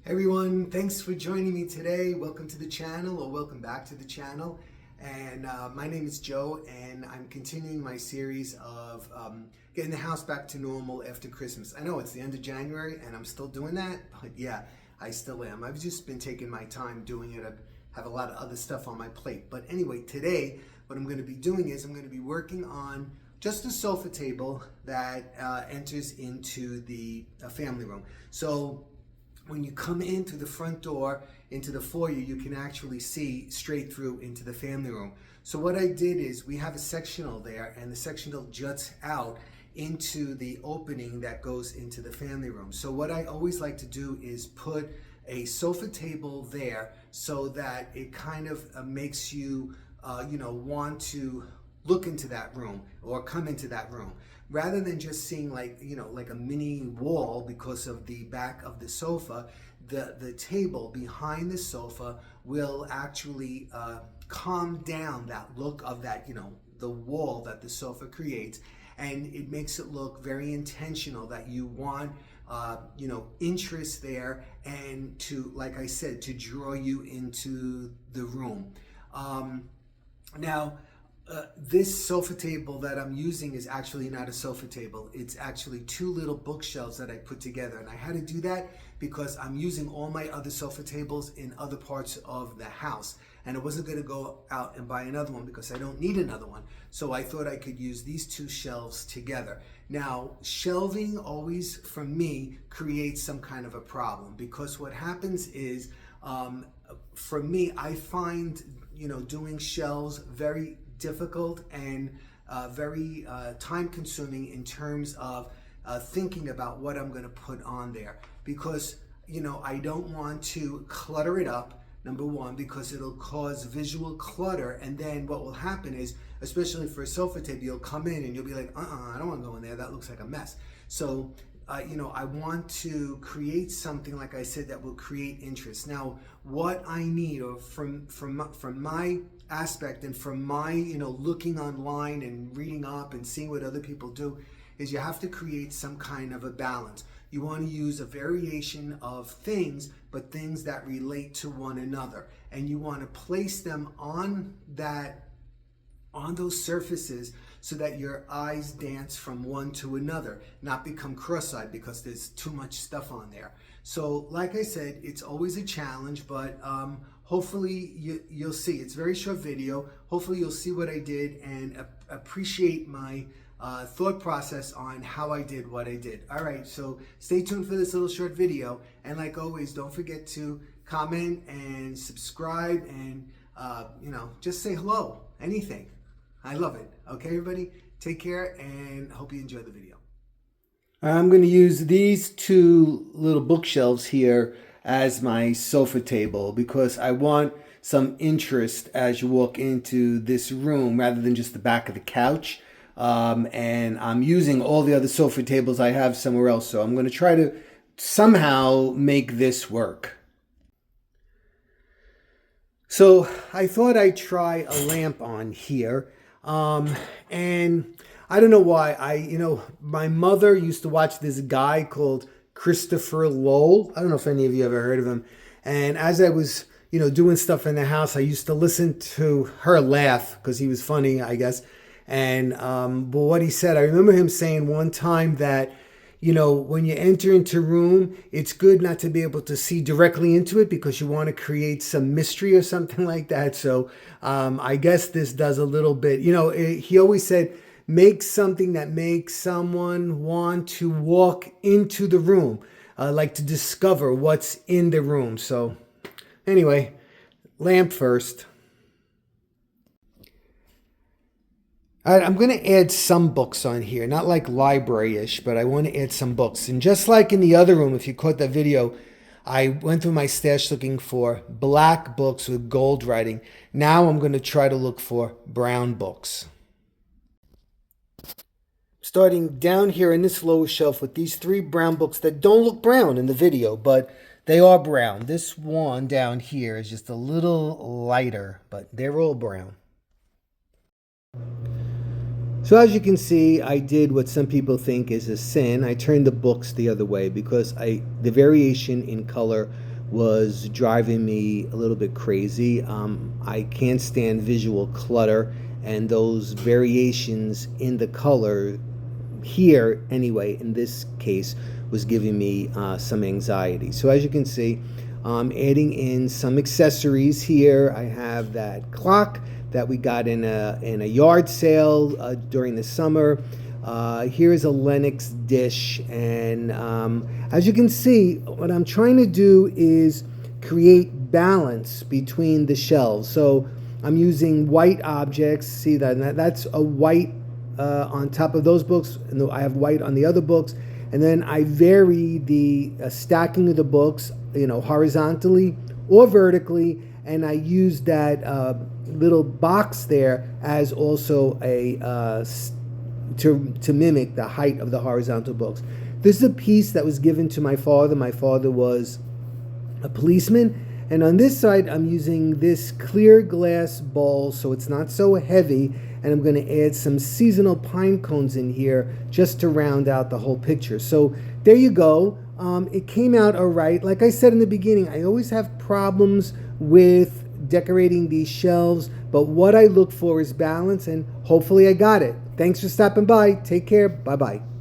Hey everyone, thanks for joining me today. Welcome to the channel, or welcome back to the channel. And my name is Joe, and I'm continuing my series of getting the house back to normal after Christmas. I know it's the end of January and I'm still doing that, but yeah, I still am. I've just been taking my time doing it. I have a lot of other stuff on my plate. But anyway, today what I'm going to be doing is I'm going to be working on just a sofa table that enters into the family room. So when you come in through the front door into the foyer, you can actually see straight through into the family room. So what I did is we have a sectional there, and the sectional juts out into the opening that goes into the family room. So what I always like to do is put a sofa table there so that it kind of makes you want to look into that room or come into that room, rather than just seeing like a mini wall because of the back of the sofa. The table behind the sofa will actually calm down that look of that, the wall that the sofa creates, and it makes it look very intentional that you want interest there, and to, like I said, to draw you into the room. Now this sofa table that I'm using is actually not a sofa table. It's actually two little bookshelves that I put together. And I had to do that because I'm using all my other sofa tables in other parts of the house. And I wasn't going to go out and buy another one because I don't need another one. So I thought I could use these two shelves together. Now, shelving always, for me, creates some kind of a problem, because what happens is, for me, I find, doing shelves very difficult and very time consuming in terms of thinking about what I'm going to put on there, because I don't want to clutter it up, number one, because it'll cause visual clutter. And then what will happen is, especially for a sofa table, you'll come in and you'll be like, I don't want to go in there, that looks like a mess. So I want to create something, like I said, that will create interest. Now, what I need, or from my aspect and from my looking online and reading up and seeing what other people do, is you have to create some kind of a balance. You want to use a variation of things, but things that relate to one another, and you want to place them on those surfaces so that your eyes dance from one to another, not become cross-eyed because there's too much stuff on there. So like I said, it's always a challenge, but hopefully you'll see. It's a very short video. Hopefully you'll see what I did and appreciate my thought process on how I did what I did. All right, so stay tuned for this little short video, and like always, don't forget to comment and subscribe, and just say hello, anything. I love it. Okay, everybody, take care, and hope you enjoy the video. I'm going to use these two little bookshelves here as my sofa table because I want some interest as you walk into this room, rather than just the back of the couch. And I'm using all the other sofa tables I have somewhere else, so I'm going to try to somehow make this work. So I thought I'd try a lamp on here. And I don't know why. My mother used to watch this guy called Christopher Lowell. I don't know if any of you ever heard of him. And as I was, doing stuff in the house, I used to listen to her laugh because he was funny, I guess. And but what he said, I remember him saying one time that, when you enter into a room, it's good not to be able to see directly into it because you want to create some mystery or something like that. So I guess this does a little bit. He always said, make something that makes someone want to walk into the room, like to discover what's in the room. So anyway, lamp first. All right, I'm going to add some books on here, not like library-ish, but I want to add some books. And just like in the other room, if you caught that video, I went through my stash looking for black books with gold writing. Now I'm going to try to look for brown books. Starting down here in this lower shelf with these three brown books that don't look brown in the video, but they are brown. This one down here is just a little lighter, but they're all brown. So as you can see, I did what some people think is a sin. I turned the books the other way because the variation in color was driving me a little bit crazy. I can't stand visual clutter, and those variations in the color here, anyway, in this case, was giving me some anxiety. So as you can see, adding in some accessories here. I have that clock that we got in a yard sale during the summer. Here's a Lennox dish, and as you can see, what I'm trying to do is create balance between the shelves. So I'm using white objects. See that's a white on top of those books, and I have white on the other books. And then I vary the stacking of the books, horizontally or vertically, and I use that little box there as also a to mimic the height of the horizontal books. This is a piece that was given to my father. My father was a policeman, and on this side I'm using this clear glass bowl so it's not so heavy, and I'm going to add some seasonal pine cones in here just to round out the whole picture. So there you go. It came out all right. Like I said in the beginning, I always have problems with decorating these shelves, but what I look for is balance, and hopefully I got it. Thanks for stopping by. Take care. Bye-bye.